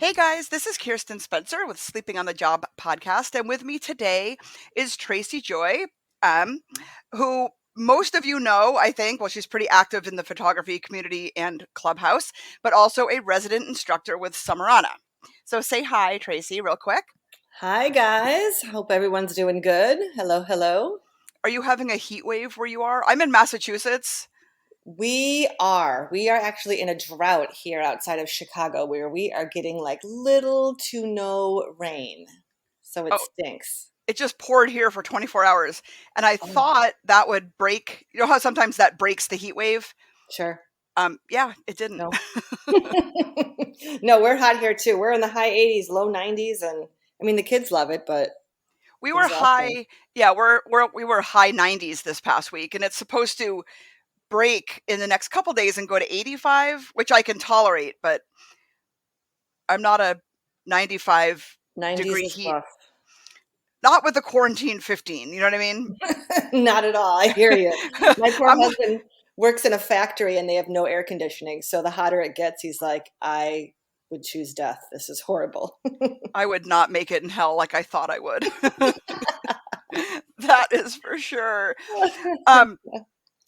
Hey guys, this is Kirsten Spencer with Sleeping on the Job podcast, and with me today is Tracy Joy, um, who most of you know, I think. Well, she's pretty active in the photography community and Clubhouse, but also a resident instructor with Summerana. So say hi, Tracy, real quick. Hi, guys. Hope everyone's doing good. Hello, hello. Are you having a heat wave where you are? I'm in Massachusetts. We are actually in a drought here outside of Chicago where we are getting like little to no rain. So it Oh, stinks. it just poured here for 24 hours, and I Oh, thought that would break. You know how sometimes that breaks the heat wave? sure. Yeah, it didn't. No. No, we're hot here too. We're in the high 80s, low 90s, and I mean the kids love it, but We were exhausting. high, yeah, we were high 90s this past week, and it's supposed to break in the next couple days and go to 85, which I can tolerate, but I'm not a 95 90s degree is heat, rough. not with the quarantine 15, you know what I mean? Not at all. I hear you. My poor I'm husband works in a factory and they have no air conditioning. So the hotter it gets, he's like, I would choose death. This is horrible. I would not make it in hell like I thought I would. That is for sure. Um,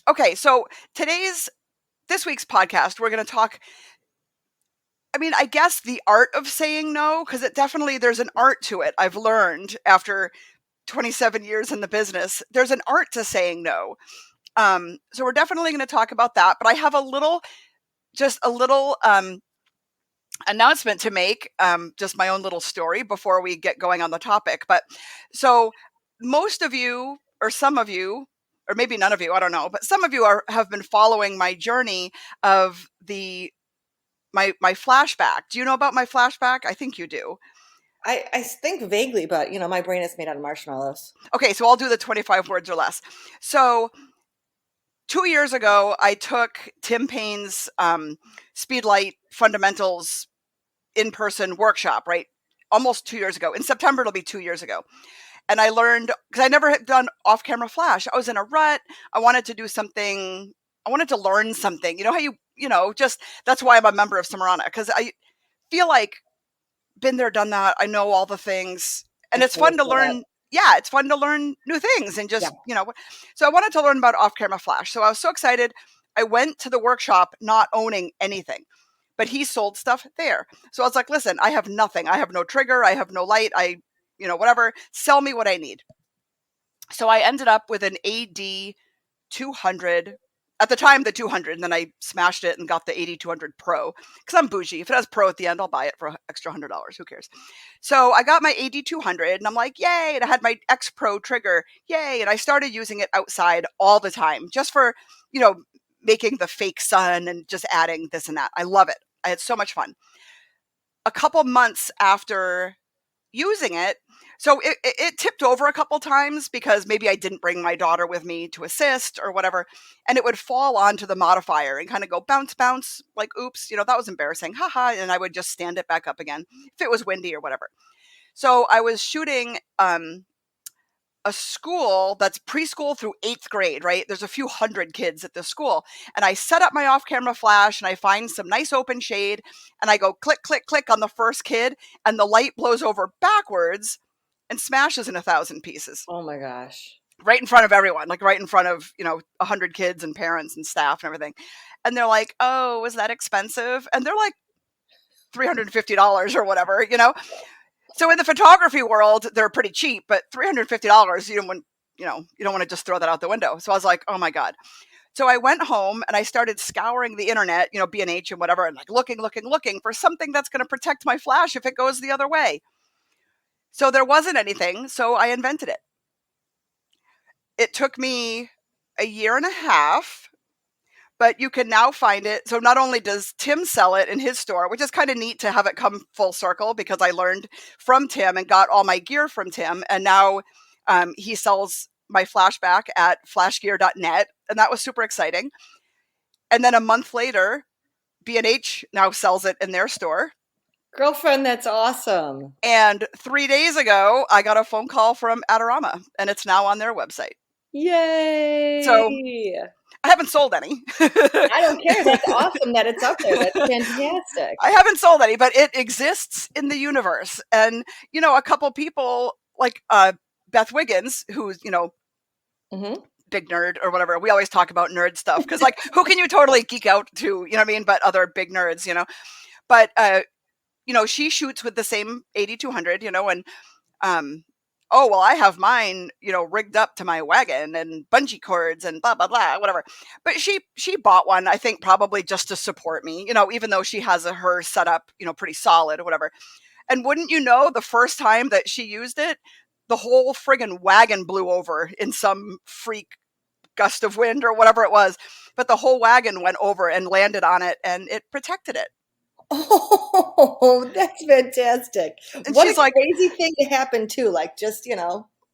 okay, so this week's podcast, we're going to talk. I mean, I guess the art of saying no, because there's an art to it. I've learned after 27 years in the business, there's an art to saying no. So we're definitely going to talk about that. But I have just a little announcement to make, just my own little story before we get going on the topic. But so most of you, or some of you, or maybe none of you, I don't know, but some of you have been following my journey of my flashback. Do you know about my flashback? I think you do. I think vaguely, but my brain is made out of marshmallows. Okay, so I'll do the 25 words or less. So 2 years ago, I took Tim Payne's Speedlight Fundamentals in-person workshop, right? Almost 2 years ago. In September, it'll be 2 years ago. And I learned, because I never had done off-camera flash. I was in a rut. I wanted to do something. I wanted to learn something. You know how just that's why I'm a member of Samarana, because I feel like been there, done that. I know all the things, I and it's totally fun to feel that. learn. Yeah, it's fun to learn new things and Yeah. so I wanted to learn about off-camera flash. So I was so excited. I went to the workshop not owning anything, but he sold stuff there. So I was like, listen, I have nothing. I have no trigger. I have no light. Whatever. Sell me what I need. So I ended up with an AD 200, at the time the 200, and then I smashed it and got the 8200 Pro because I'm bougie. If it has Pro at the end, I'll buy it for extra $100. Who cares? So I got my 8200 and I'm like, yay! And I had my X Pro trigger, yay! And I started using it outside all the time, just for you know making the fake sun and just adding this and that. I love it. I had so much fun. A couple months after using it, so it tipped over a couple times because maybe I didn't bring my daughter with me to assist or whatever, and it would fall onto the modifier and kind of go bounce, bounce, like, oops, that was embarrassing, haha, and I would just stand it back up again if it was windy or whatever. So I was shooting a school that's preschool through 8th grade, right? There's a few hundred kids at this school. And I set up my off camera flash and I find some nice open shade and I go click, click, click on the first kid, and the light blows over backwards and smashes in 1,000 pieces Oh my gosh. right in front of everyone, like right in front of, 100 kids and parents and staff and everything. And they're like, oh, was that expensive? And they're like $350 or whatever. So in the photography world, they're pretty cheap, but $350, you don't want to just throw that out the window. So I was like, oh my God. So I went home and I started scouring the internet, B&H and whatever, and like looking for something that's going to protect my flash if it goes the other way. So there wasn't anything, so I invented it. It took me a year and a half, but you can now find it. So not only does Tim sell it in his store, which is kind of neat to have it come full circle because I learned from Tim and got all my gear from Tim. And now he sells my flashback at flashgear.net. And that was super exciting. And then a month later, B&H now sells it in their store. Girlfriend, that's awesome. And 3 days ago, I got a phone call from Adorama, and it's now on their website. So Yay. I haven't sold any. I don't care. That's awesome that it's up there. That's fantastic. I haven't sold any, but it exists in the universe. And, a couple people like Beth Wiggins, who's, Hmm. big nerd or whatever. We always talk about nerd stuff because, like, who can you totally geek out to, you know what I mean? But other big nerds, But, she shoots with the same 8200, and um oh well, I have mine rigged up to my wagon and bungee cords and blah blah blah whatever. But she bought one, I think, probably just to support me, even though she has her setup pretty solid or whatever. And wouldn't you know, the first time that she used it, the whole friggin' wagon blew over in some freak gust of wind or whatever it was. But the whole wagon went over and landed on it, and it protected it. Oh, that's fantastic. And What a she's like, crazy thing to happen too. Like just.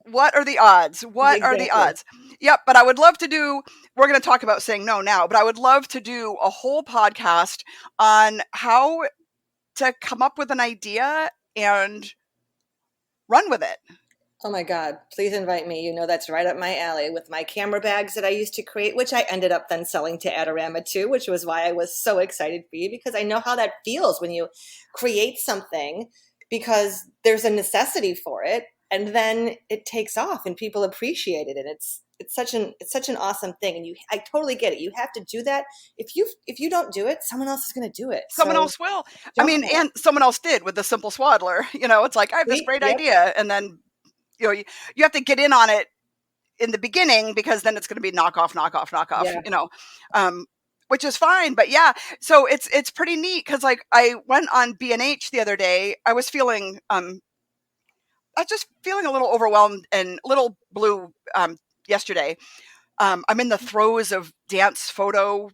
what are the odds? What are the Exactly. odds? Yep. But I would love to we're going to talk about saying no now, but I would love to do a whole podcast on how to come up with an idea and run with it. Oh my God, please invite me. You know, that's right up my alley with my camera bags that I used to create, which I ended up then selling to Adorama too, which was why I was so excited for you, because I know how that feels when you create something because there's a necessity for it and then it takes off and people appreciate it. And it's such an awesome thing. And I totally get it. You have to do that. If you don't do it, someone else is going to do it. Someone So else will. I jump mean, on it. and someone else did with the simple swaddler. It's like, I have this See? great Yep. idea. And then, you have to get in on it in the beginning, because then it's going to be knock off, knock off, knock off, Yeah. um, which is fine. But yeah, so it's pretty neat because, like, I went on B&H the other day. I was just feeling a little overwhelmed and a little blue yesterday. I'm in the throes of dance photo.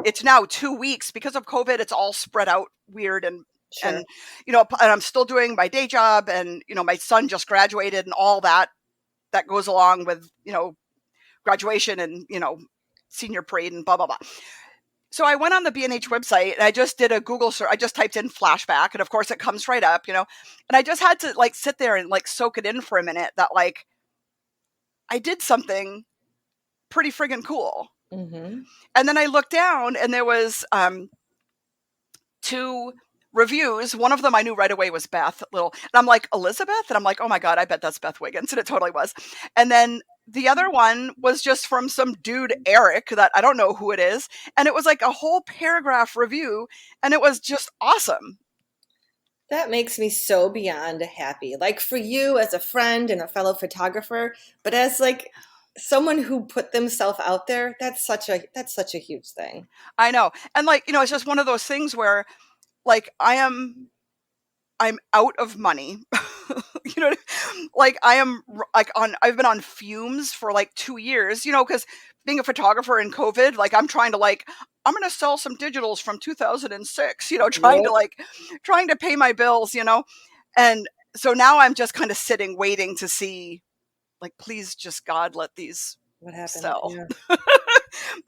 It's now 2 weeks because of COVID. It's all spread out weird, Sure. and and I'm still doing my day job, and my son just graduated and all that goes along with graduation and senior parade and blah blah blah. So I went on the B&H website and I just did a Google search. I just typed in flashback, and of course it comes right up, and I just had to, like, sit there and, like, soak it in for a minute that, like, I did something pretty friggin' cool. Hmm. And then I looked down and there was two reviews. One of them I knew right away was Beth Little. And I'm like, Elizabeth? And I'm like, oh my God, I bet that's Beth Wiggins. And it totally was. And then the other one was just from some dude, Eric, that I don't know who it is. And it was like a whole paragraph review. And it was just awesome. That makes me so beyond happy. Like for you as a friend and a fellow photographer, but as like someone who put themselves out there, that's such a huge thing. I know. And, like, it's just one of those things where, like, I'm out of money. Like, I've been on fumes for like 2 years, because being a photographer in COVID, like, I'm trying to, like, I'm going to sell some digitals from 2006, Yep. trying to pay my bills, and so now I'm just kind of sitting, waiting to see, like, please just God, let these What happened? sell.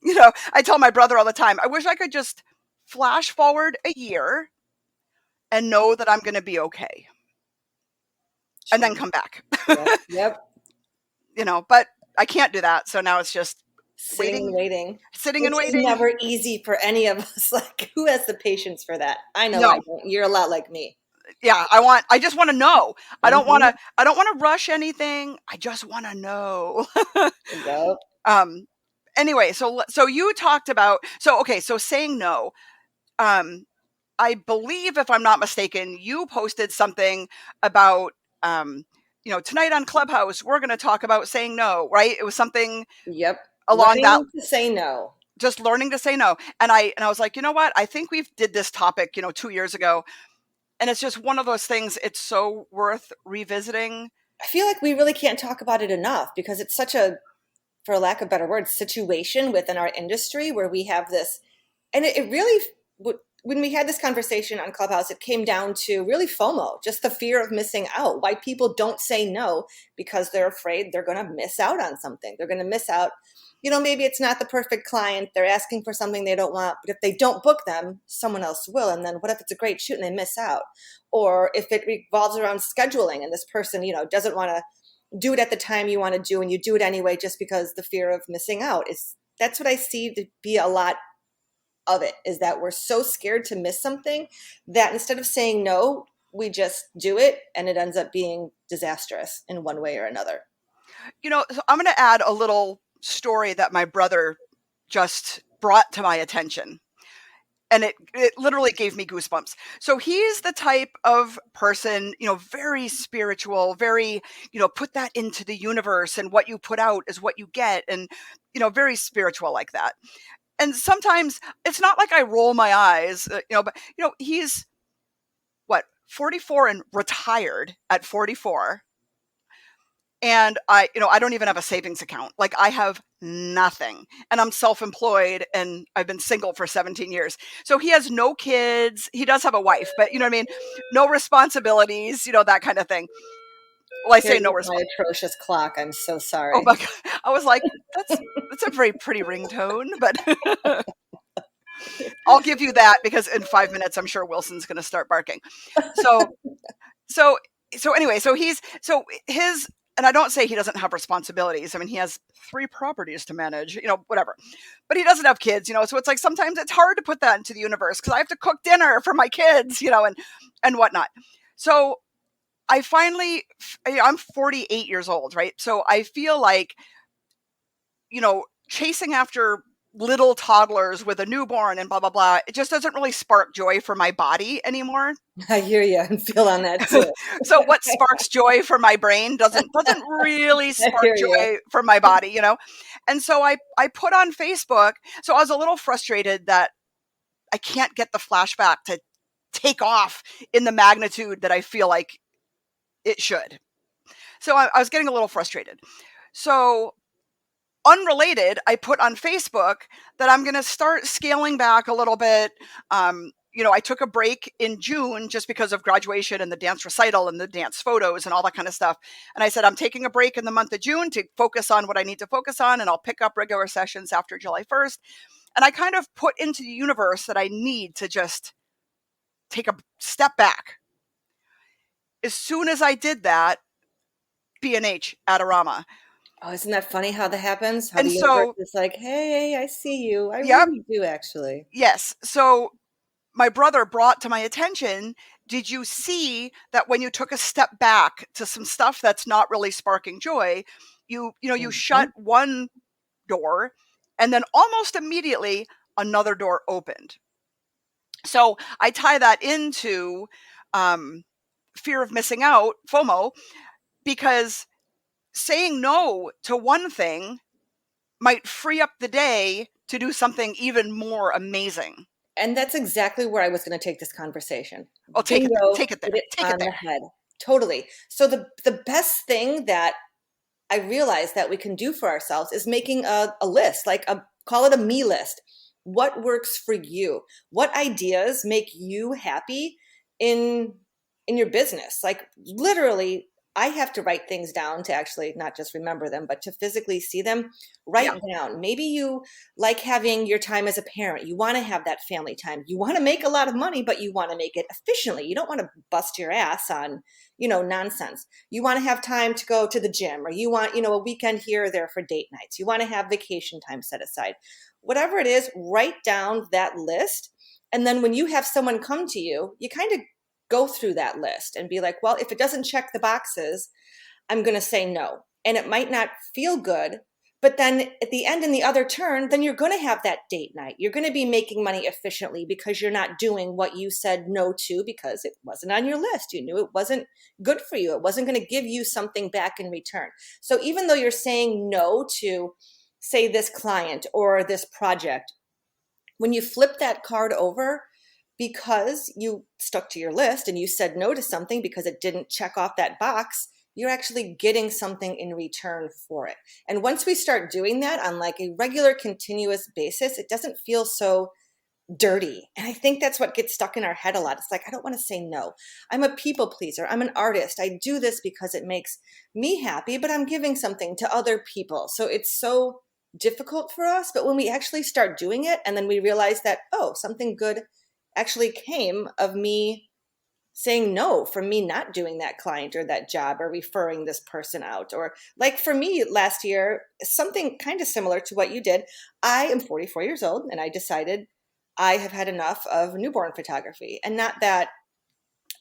Yeah. I tell my brother all the time, I wish I could just flash forward a year and know that I'm going to be okay, and then Sure. come back. Yep. Yep. But I can't do that. So now it's just Sitting and waiting, waiting, sitting and which is waiting. never easy for any of us. Like, who has the patience for that? I know I No. don't. You're a lot like me. Yeah, I just want to know. Hmm. I don't want to rush anything. I just want to know. Yep. um anyway, so you talked about, okay, so saying no. Um I believe, if I'm not mistaken, you posted something about tonight on Clubhouse we're going to talk about saying no, right? It was something Yep. along that, Learning to say no. just learning to say no. And I was like, you know what? I think we've did this topic, 2 years ago, and it's just one of those things. It's so worth revisiting. I feel like we really can't talk about it enough because it's such a, for lack of better words, situation within our industry where we have this, and it really, when we had this conversation on Clubhouse, it came down to really FOMO, just the fear of missing out. Why people don't say no because they're afraid they're going to miss out on something. They're going to miss out. Maybe it's not the perfect client. They're asking for something they don't want, but if they don't book them, someone else will. And then what if it's a great shoot and they miss out? Or if it revolves around scheduling and this person, doesn't want to do it at the time you want to do and you do it anyway just because the fear of missing out is that's what I see to be a lot of it, is that we're so scared to miss something that instead of saying no, we just do it, and it ends up being disastrous in one way or another. So I'm going to add a little story that my brother just brought to my attention. And it literally gave me goosebumps. So he's the type of person, very spiritual, very, put that into the universe, and what you put out is what you get. And, very spiritual like that. And sometimes it's not like I roll my eyes, but, he's what, 44 and retired at 44. And I don't even have a savings account. Like, I have nothing, and I'm self-employed, and I've been single for 17 years. So he has no kids. He does have a wife, but you know what I mean? No responsibilities, that kind of thing. Well, I Here say no goes my response. atrocious clock. I'm so Oh sorry. my God. I was like, that's a very pretty ringtone, but I'll give you that, because in 5 minutes, I'm sure Wilson's going to start barking. So, so, so anyway, so his, and I don't say he doesn't have responsibilities. I mean, he has 3 properties to manage, whatever, but he doesn't have kids, so it's like, sometimes it's hard to put that into the universe, because I have to cook dinner for my kids, and whatnot. So I finally, I'm 48 years old, right? So I feel like, chasing after little toddlers with a newborn and blah, blah, blah, it just doesn't really spark joy for my body anymore. I hear you and feel on that too. So what sparks joy for my brain doesn't really I spark hear you. joy for my body. And so I put on Facebook. So I was a little frustrated that I can't get the flashback to take off in the magnitude that I feel like it should. So I was getting a little frustrated. So, unrelated, I put on Facebook that I'm going to start scaling back a little bit. I took a break in June just because of graduation and the dance recital and the dance photos and all that kind of stuff. And I said, I'm taking a break in the month of June to focus on what I need to focus on, and I'll pick up regular sessions after July 1st. And I kind of put into the universe that I need to just take a step back. As soon as I did that, B&H Adorama. Oh, isn't that funny how that happens? How And the universe so, is like, hey, I see you. I yep, really do, actually. yes. So my brother brought to my attention, did you see that when you took a step back to some stuff that's not really sparking joy, you shut Mhm. one door, and then almost immediately another door opened. So I tie that into um, fear of missing out, FOMO, because saying no to one thing might free up the day to do something even more amazing. And that's exactly where I was going to take this conversation. Oh, take it there. Bingo, Take it hit there. it Take it on there. the head. Totally. So the best thing that I realize that we can do for ourselves is making a list, like call it a me list. What works for you? What ideas make you happy in in your business? Like literally, I have to write things down to actually not just remember them, but to physically see them. Yeah. Write down. Maybe you like having your time as a parent. You want to have that family time. You want to make a lot of money, but you want to make it efficiently. You don't want to bust your ass on, nonsense. You want to have time to go to the gym, or you want, a weekend here or there for date nights. You want to have vacation time set aside. Whatever it is, write down that list. And then when you have someone come to you, you kind of go through that list and be like, well, if it doesn't check the boxes, I'm going to say no. And it might not feel good, but then at the end, in the other turn, then you're going to have that date night. You're going to be making money efficiently because you're not doing what you said no to because it wasn't on your list. You knew it wasn't good for you. It wasn't going to give you something back in return. So even though you're saying no to, say, this client or this project, when you flip that card over, because you stuck to your list and you said no to something because it didn't check off that box, you're actually getting something in return for it. And once we start doing that on like a regular continuous basis, it doesn't feel so dirty. And I think that's what gets stuck in our head a lot. It's like, I don't want to say no. I'm a people pleaser. I'm an artist. I do this because it makes me happy, but I'm giving something to other people. So it's so difficult for us. But when we actually start doing it and then we realize that, oh, something good actually came of me saying no for me not doing that client or that job or referring this person out. Or like for me last year, something kind of similar to what you did. I am 44 years old and I decided I have had enough of newborn photography. And not that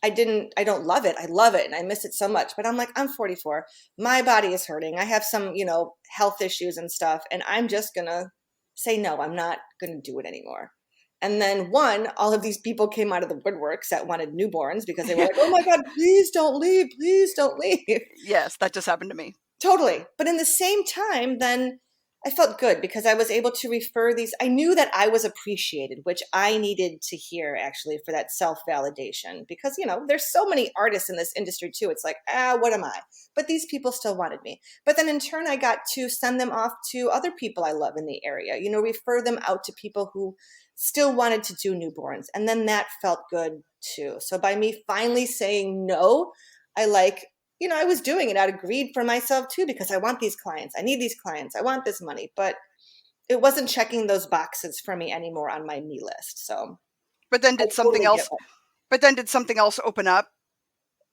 I don't love it. I love it and I miss it so much. But I'm like, I'm 44. My body is hurting. I have some, health issues and stuff. And I'm just going to say, no, I'm not going to do it anymore. And then all of these people came out of the woodworks that wanted newborns because they were like, oh my God, please don't leave. Please don't leave. Yes, that just happened to me. Totally. But in the same time, then I felt good because I was able to refer these. I knew that I was appreciated, which I needed to hear actually for that self-validation because, there's so many artists in this industry too. It's like, what am I? But these people still wanted me. But then in turn, I got to send them off to other people I love in the area, refer them out to people who still wanted to do newborns. And then that felt good too. So by me finally saying no, I was doing it out of greed for myself too, because I want these clients. I need these clients. I want this money, but it wasn't checking those boxes for me anymore on my me list. So, but then I did something totally else, open up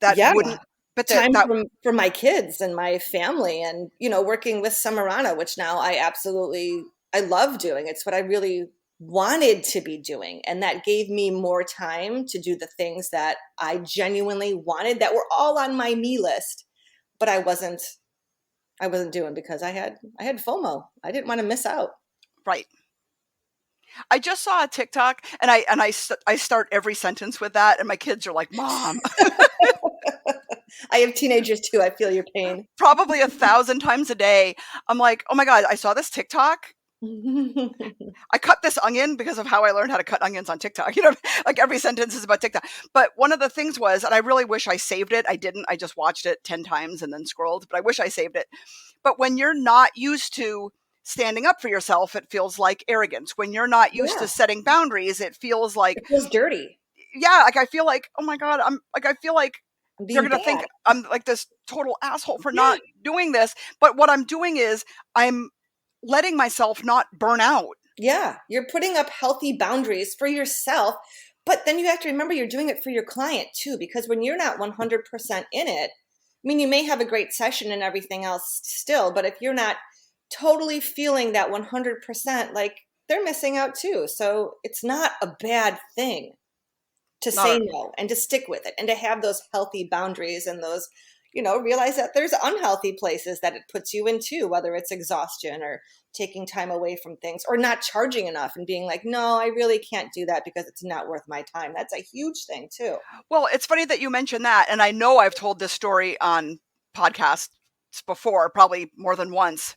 that yeah, wouldn't, but time that, for my kids and my family and, working with Samarana, which now I love doing. It's what I really wanted to be doing. And that gave me more time to do the things that I genuinely wanted that were all on my me list, but I wasn't doing because I had FOMO. I didn't want to miss out. right. I just saw a TikTok and I start every sentence with that. And my kids are like, Mom, I have teenagers too. I feel your pain. probably 1,000 times a day. I'm like, oh my God, I saw this TikTok. I cut this onion because of how I learned how to cut onions on TikTok. Like every sentence is about TikTok. But one of the things was, and I really wish I saved it. I didn't. I just watched it 10 times and then scrolled, but I wish I saved it. But when you're not used to standing up for yourself, it feels like arrogance. When you're not used to Yeah, setting boundaries, it feels like, it feels dirty. yeah, like I feel like, oh my God, I feel like I'm they're being going to think bad. I'm like this total asshole for not doing this. But what I'm doing is I'm letting myself not burn out. Yeah, you're putting up healthy boundaries for yourself, but then you have to remember you're doing it for your client too, because when you're not 100% in it, I mean, you may have a great session and everything else still, but if you're not totally feeling that 100%, like they're missing out too. So it's not a bad thing to Not say a, no and to stick with it and to have those healthy boundaries and those, realize that there's unhealthy places that it puts you into, whether it's exhaustion or taking time away from things or not charging enough and being like, no, I really can't do that because it's not worth my time. That's a huge thing too. well, it's funny that you mentioned that. And I know I've told this story on podcasts before, probably more than once.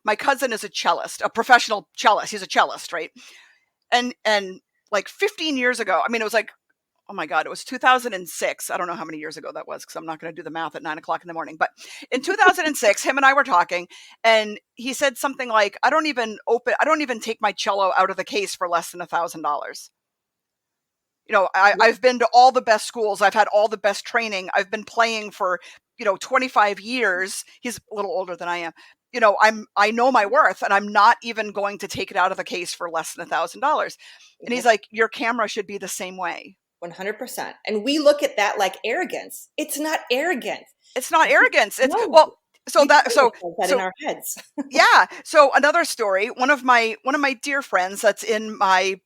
My cousin is a cellist, a professional cellist. He's a cellist, right? And like 15 years ago, I mean, it was like, oh my God, it was 2006. I don't know how many years ago that was because I'm not going to do the math at 9 o'clock in the morning. But in 2006, him and I were talking, and he said something like, I don't even take my cello out of the case for less than $1,000. I've been to all the best schools. I've had all the best training. I've been playing for, 25 years. He's a little older than I am. I know my worth, and I'm not even going to take it out of the case for less than $1,000. And he's like, your camera should be the same way. 100%. And we look at that like arrogance. It's not arrogant. It's not arrogance. It's No, well, so we that tell so ourselves that in so our heads. yeah. So another story. One of my dear friends that's in my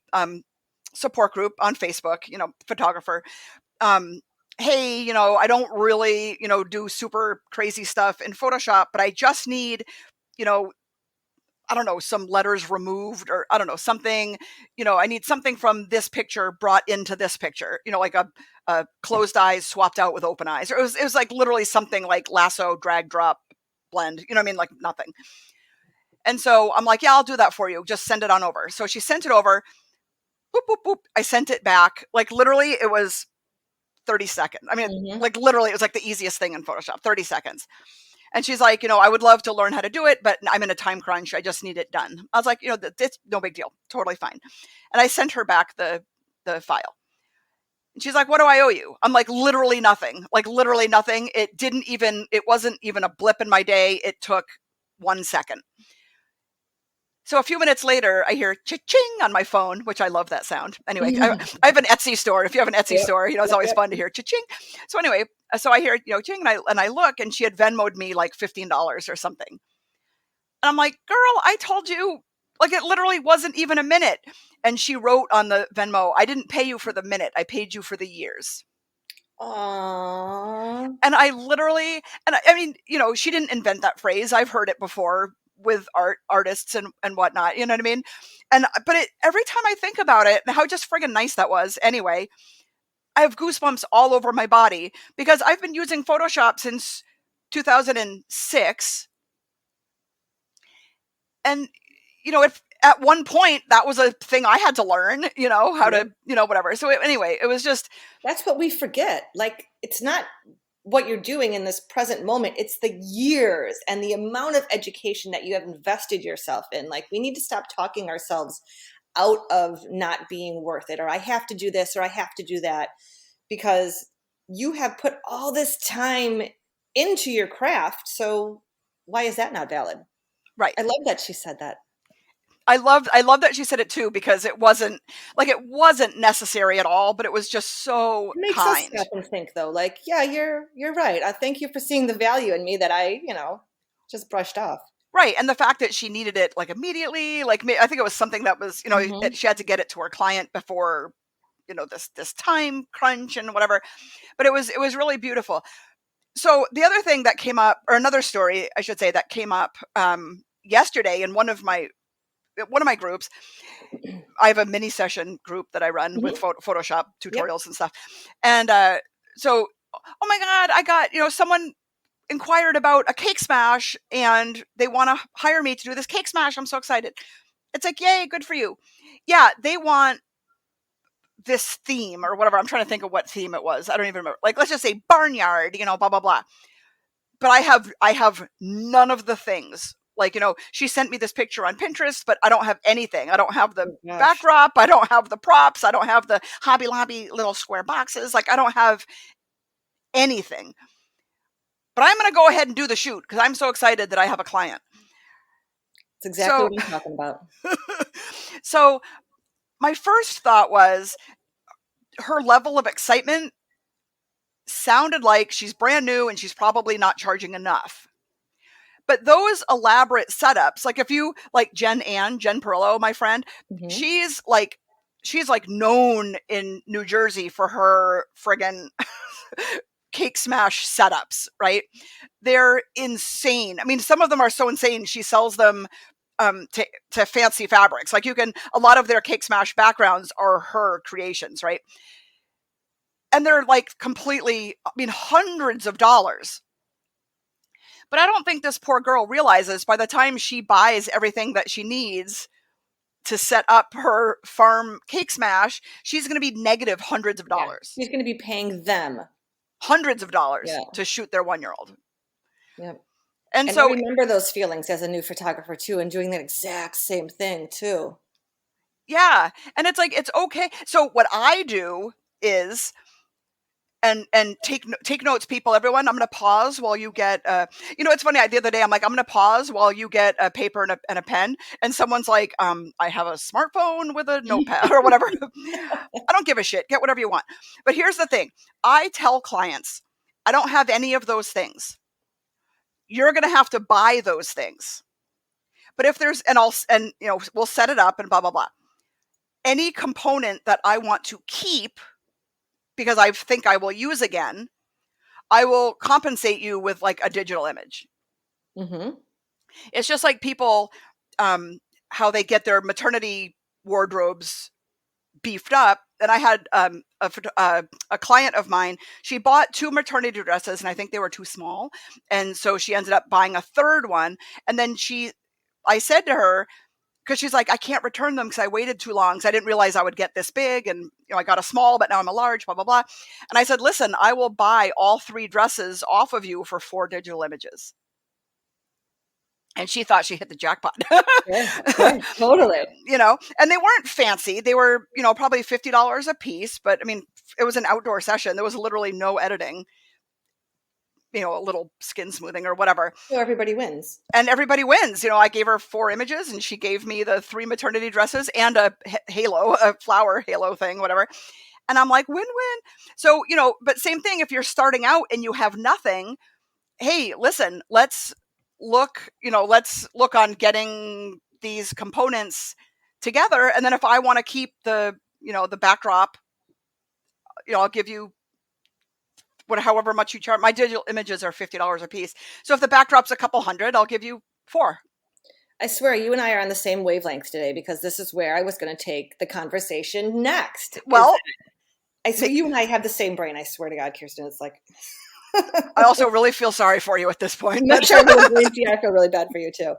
support group on Facebook, photographer. Hey, I don't really, do super crazy stuff in Photoshop, but I just need, you know, I don't know, some letters removed, or I don't know, something, I need something from this picture brought into this picture, like a closed eyes swapped out with open eyes. Or it was like literally something like lasso, drag, drop, blend, you know what I mean? Like nothing. And so I'm like, yeah, I'll do that for you. Just send it on over. So she sent it over. Boop, boop, boop. I sent it back. Like literally it was 30 seconds. I mean, Mhm. like literally it was like the easiest thing in Photoshop, 30 seconds. And she's like, I would love to learn how to do it, but I'm in a time crunch. I just need it done. I was like, it's no big deal. Totally fine. And I sent her back the file. And she's like, what do I owe you? I'm like, literally nothing. Like literally nothing. It wasn't even a blip in my day. It took 1 second. So a few minutes later, I hear cha-ching on my phone, which I love that sound. Anyway, I have an Etsy store. If you have an Etsy Yep, store, it's yep, always yep. fun to hear cha-ching. So anyway, so I hear, ching, and I look, and she had Venmoed me like $15 or something. And I'm like, girl, I told you, like, it literally wasn't even a minute. And she wrote on the Venmo, I didn't pay you for the minute. I paid you for the years. Aww. And I literally, and I mean, she didn't invent that phrase. I've heard it before with artists and whatnot. You know what I mean? But every time I think about it and how just friggin' nice that was anyway, I have goosebumps all over my body because I've been using Photoshop since 2006. And, if at one point that was a thing I had to learn, how Yep. to, whatever. So anyway, it was just, That's what we forget. Like, it's not what you're doing in this present moment, it's the years and the amount of education that you have invested yourself in. Like, we need to stop talking ourselves out of not being worth it, or I have to do this, or I have to do that, because you have put all this time into your craft. So why is that not valid? right. I love that she said that. I love that she said it too, because it wasn't necessary at all, but it was just so It makes us kind. stop and think, though. Like, yeah, you're right. I thank you for seeing the value in me that I, just brushed off. Right. And the fact that she needed it like immediately, like I think it was something that was, Hmm. she had to get it to her client before, this time crunch and whatever. But it was really beautiful. So the other thing that came up, or another story, I should say, that came up yesterday in one of my groups. I have a mini session group that I run with Hmm. Photoshop Yep. tutorials and stuff. And so, oh my God, I got, someone inquired about a cake smash and they want to hire me to do this cake smash. I'm so excited. It's like, yay, good for you. Yeah, they want this theme or whatever. I'm trying to think of what theme it was. I don't even remember. Like, let's just say barnyard, blah, blah, blah. But I have none of the things. Like, she sent me this picture on Pinterest, but I don't have anything. I don't have the Oh gosh. backdrop. I don't have the props. I don't have the Hobby Lobby little square boxes. Like, I don't have anything. But I'm going to go ahead and do the shoot because I'm so excited that I have a client. It's exactly So, what I'm talking about. so my first thought was her level of excitement sounded like she's brand new and she's probably not charging enough. But those elaborate setups, like if you like Jen Perillo, my friend, Hmm. she's like known in New Jersey for her friggin' cake smash setups, right? They're insane. I mean, some of them are so insane. She sells them to fancy fabrics. Like a lot of their cake smash backgrounds are her creations, right? And they're like completely, I mean, hundreds of dollars. But I don't think this poor girl realizes by the time she buys everything that she needs to set up her farm cake smash, she's going to be negative hundreds of Yeah. dollars. He's going to be paying them. Hundreds of dollars Yeah. to shoot their 1-year-old. Yep. And And I so, remember those feelings as a new photographer too, and doing that exact same thing too. yeah. And it's like, it's okay. So what I do is, and take notes, people, everyone. I'm going to pause while you get it's funny, the other day I'm like, I'm going to pause while you get a paper and a pen, and someone's like, I have a smartphone with a notepad or whatever. I don't give a shit, get whatever you want. But here's the thing, I tell clients, I don't have any of those things. You're going to have to buy those things. But if there's, we'll set it up and blah blah blah, any component that I want to keep because I think I will use again, I will compensate you with like a digital image. Hmm. It's just like people, how they get their maternity wardrobes beefed up. And I had a client of mine, she bought 2 maternity dresses and I think they were too small. And so she ended up buying a third one. And then I said to her, because she's like, I can't return them because I waited too long. Because I didn't realize I would get this big. And, I got a small, but now I'm a large, blah, blah, blah. And I said, listen, I will buy all 3 dresses off of you for 4 digital images. And she thought she hit the jackpot. Sure, sure, totally. And they weren't fancy. They were, probably $50 a piece. But I mean, it was an outdoor session. There was literally no editing. a little skin smoothing or whatever. So everybody wins. And everybody wins. I gave her 4 images and she gave me the 3 maternity dresses and a halo, a flower halo thing, whatever. And I'm like, win-win. So, but same thing, if you're starting out and you have nothing, hey, listen, let's look on getting these components together. And then if I want to keep the backdrop, I'll give you however much you charge. My digital images are $50 a piece. So if the backdrop's a couple hundred, I'll give you 4. I swear you and I are on the same wavelength today, because this is where I was going to take the conversation next. Well, I swear you and I have the same brain. I swear to God, Kirsten, it's like. I also really feel sorry for you at this point. I'm not sure I feel really bad for you too.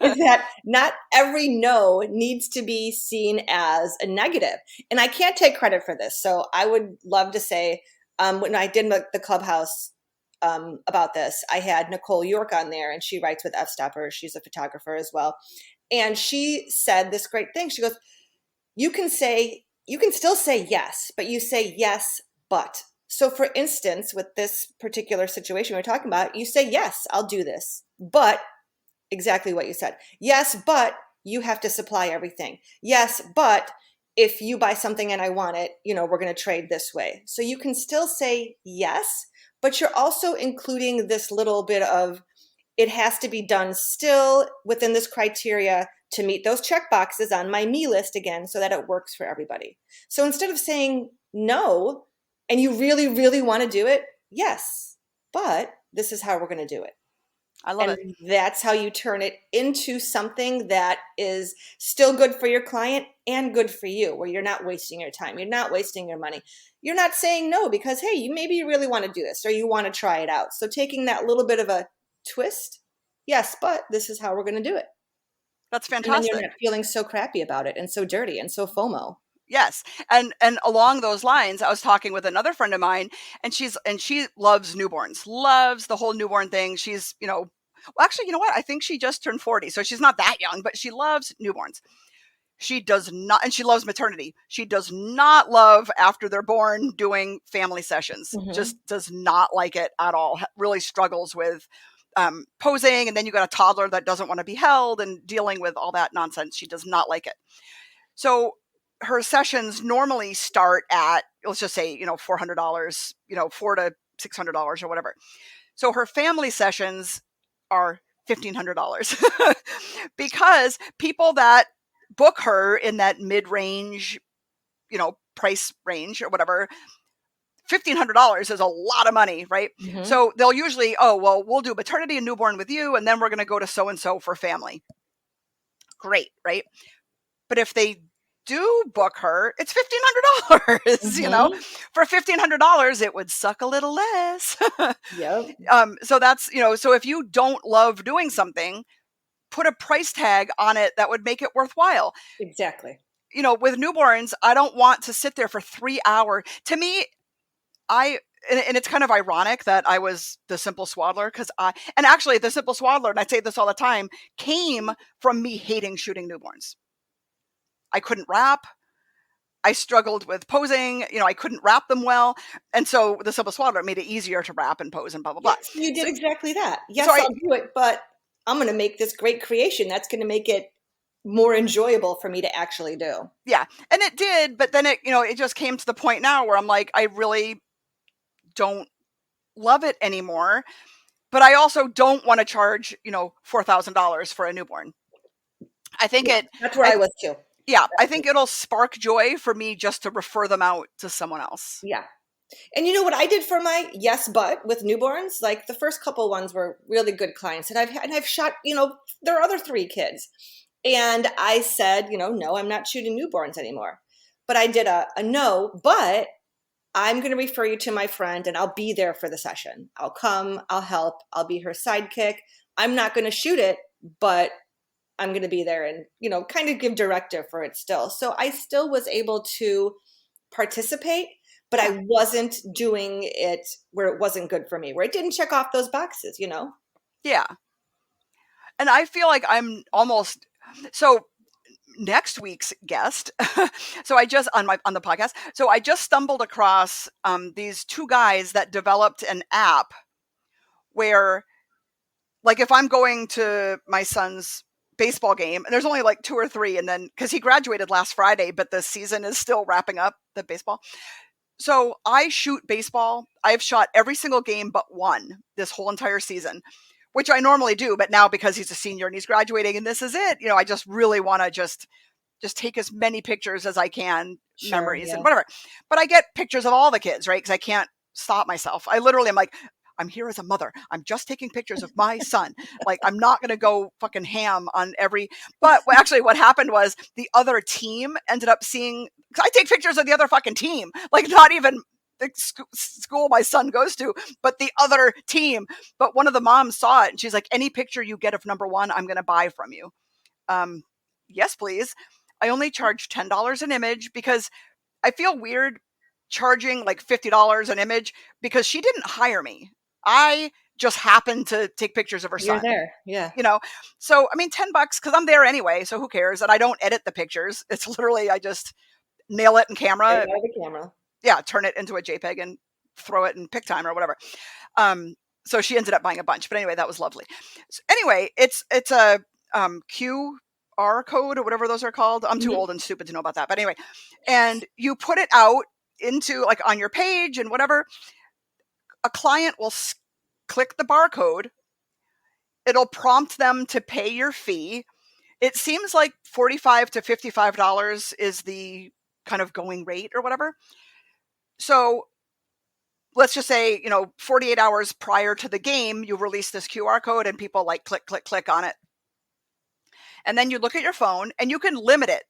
Is that not every no needs to be seen as a negative? And I can't take credit for this. So I would love to say, when I did the Clubhouse about this, I had Nicole York on there, and she writes with F-Stopper. She's a photographer as well. And she said this great thing. She goes, you can still say yes, but you say yes, but. So for instance, with this particular situation we're talking about, you say, yes, I'll do this, but exactly what you said. Yes, but you have to supply everything. Yes, but if you buy something and I want it, we're going to trade this way. So you can still say yes, but you're also including this little bit of, it has to be done still within this criteria to meet those check boxes on my me list again, so that it works for everybody. So instead of saying no, and you really, really want to do it, yes, but this is how we're going to do it. I love it. That's how you turn it into something that is still good for your client and good for you, where you're not wasting your time. You're not wasting your money. You're not saying no because, hey, maybe you really want to do this or you want to try it out. So taking that little bit of a twist, yes, but this is how we're going to do it. That's fantastic. And then you're not feeling so crappy about it and so dirty and so FOMO. Yes. And along those lines, I was talking with another friend of mine, and she loves newborns, loves the whole newborn thing. She's, well, actually, you know what? I think she just turned 40, so she's not that young, but she loves newborns. She does not, and she loves maternity. She does not love after they're born doing family sessions. Mm-hmm. Just does not like it at all. Really struggles with posing. And then you got a toddler that doesn't want to be held and dealing with all that nonsense. She does not like it. So her sessions normally start at, let's just say, $400, $400 to $600 or whatever. So her family sessions are $1,500 because people that book her in that mid-range, price range or whatever, $1,500 is a lot of money, right? Mm-hmm. So they'll usually, we'll do maternity and newborn with you, and then we're going to go to so-and-so for family. Great, right? But if they do book her, it's $1,500. Mm-hmm. For $1,500, it would suck a little less. Yep. So that's, so if you don't love doing something, put a price tag on it that would make it worthwhile. Exactly. With newborns, I don't want to sit there for 3 hours. To me, and it's kind of ironic that I was the simple swaddler, and actually the simple swaddler, and I say this all the time, came from me hating shooting newborns. I couldn't wrap. I struggled with posing. I couldn't wrap them well. And so the simple swaddler made it easier to wrap and pose and blah, blah, blah. Yes, you did exactly that. Yes, I'll do it, but I'm going to make this great creation. That's going to make it more enjoyable for me to actually do. Yeah. And it did. But then it just came to the point now where I'm like, I really don't love it anymore. But I also don't want to charge, $4,000 for a newborn. I think that's where I was too. Yeah, I think it'll spark joy for me just to refer them out to someone else. Yeah. And you know what I did for my yes, but with newborns? Like the first couple ones were really good clients. And I've shot, their other 3 kids. And I said, no, I'm not shooting newborns anymore. But I did a no, but I'm going to refer you to my friend and I'll be there for the session. I'll come, I'll help, I'll be her sidekick. I'm not going to shoot it, but I'm going to be there and, kind of give directive for it still. So I still was able to participate, but I wasn't doing it where it wasn't good for me, where it didn't check off those boxes, Yeah. And I feel like I'm almost, so next week's guest, so I just, on the podcast, so I just stumbled across these 2 guys that developed an app where like if I'm going to my son's baseball game and there's only like 2 or 3 and then cuz he graduated last Friday but the season is still wrapping up the baseball. So I shoot baseball. I've shot every single game but one this whole entire season, which I normally do, but now because he's a senior and he's graduating and this is it, I just really want to just take as many pictures as I can, Sure, memories and yeah. whatever. But I get pictures of all the kids, right? Because I can't stop myself. I literally am like, I'm here as a mother. I'm just taking pictures of my son. Like, I'm not going to go fucking ham on every. But actually, what happened was the other team ended up seeing. Cause I take pictures of the other fucking team, like not even the school my son goes to, but the other team. But one of the moms saw it and she's like, any picture you get of number one, I'm going to buy from you. Um, yes, please. I only charge $10 an image because I feel weird charging like $50 an image because she didn't hire me. I just happened to take pictures of her You're son, there. Yeah. you know? So, I mean, $10 because I'm there anyway. So who cares? And I don't edit the pictures. It's literally, I just nail it in Get it camera. out of the camera. Yeah. Turn it into a JPEG and throw it in PicTime or whatever. Um, so she ended up buying a bunch, but anyway, that was lovely. So anyway, it's a QR code or whatever those are called. I'm too Mhm. old and stupid to know about that, but anyway, and you put it out into like on your page and whatever. A client will click the barcode. It'll prompt them to pay your fee. It seems like $45 to $55 is the kind of going rate or whatever. So let's just say, 48 hours prior to the game, you release this QR code and people like click, click, click on it. And then you look at your phone and you can limit it.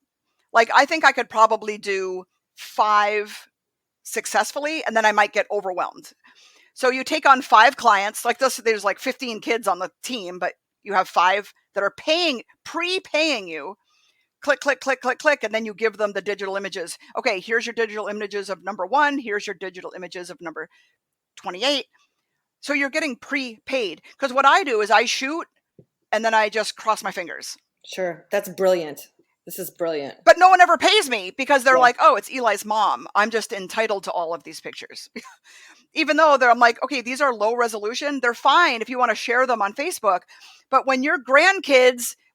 Like, I think I could probably do 5 successfully and then I might get overwhelmed. So you take on 5 clients like this. There's like 15 kids on the team, but you have 5 that are prepaying you. Click, click, click, click, click. And then you give them the digital images. Okay, here's your digital images of number 1. Here's your digital images of number 28. So you're getting prepaid. Because what I do is I shoot and then I just cross my fingers. Sure. That's brilliant. This is brilliant. But no one ever pays me because they're Yeah. like, oh, it's Eli's mom. I'm just entitled to all of these pictures. Even though I'm like, okay, these are low resolution. They're fine if you want to share them on Facebook. But when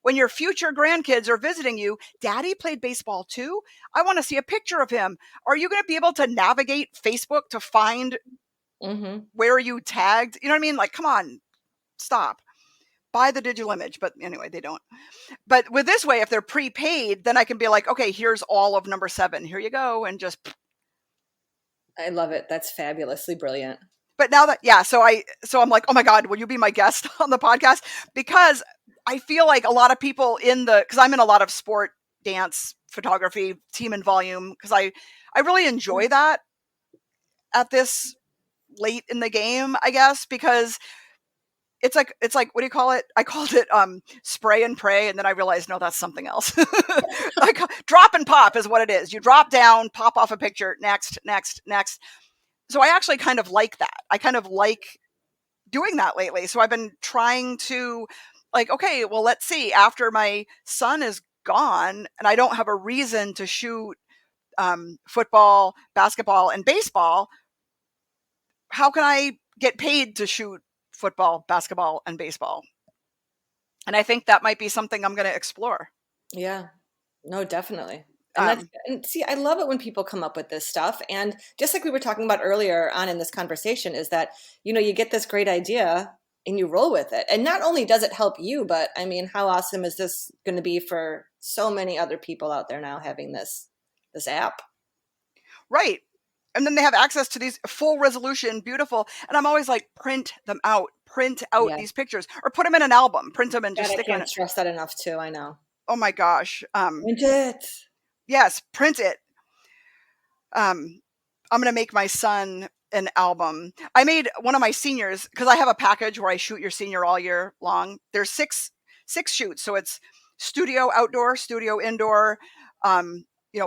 when your future grandkids are visiting you, daddy played baseball too. I want to see a picture of him. Are you going to be able to navigate Facebook to find Hmm. where you tagged? You know what I mean? Like, come on, stop. Buy the digital image. But anyway, they don't. But with this way, if they're prepaid, then I can be like, okay, here's all of number 7. Here you go. And just, I love it. That's fabulously brilliant. but now that, yeah, so I'm like, oh my God, will you be my guest on the podcast? Because I feel like a lot of people because I'm in a lot of sport, dance, photography, team and volume, because I really enjoy that at this late in the game, I guess, because it's like what do you call it? I called it spray and pray, and then I realized no, that's something else. Like drop and pop is what it is. You drop down, pop off a picture, next, next, next. So I actually kind of like that. I kind of like doing that lately. So I've been trying to like, okay, well, let's see. After my son is gone and I don't have a reason to shoot football, basketball, and baseball, how can I get paid to shoot football, basketball, and baseball? And I think that might be something I'm going to explore. Yeah. No, definitely. Um, And see, I love it when people come up with this stuff. And just like we were talking about earlier on in this conversation, is that, you get this great idea and you roll with it. And not only does it help you, but I mean, how awesome is this going to be for so many other people out there now having this app? right. And then they have access to these full resolution, beautiful. And I'm always like, print out Yeah. these pictures or put them in an album, print them and God, just I stick them in can't it. stress that enough too. I know. Oh my gosh. Print it. Yes, print it. Um, I'm going to make my son an album. I made one of my seniors because I have a package where I shoot your senior all year long. There's six shoots. So it's studio outdoor, studio indoor,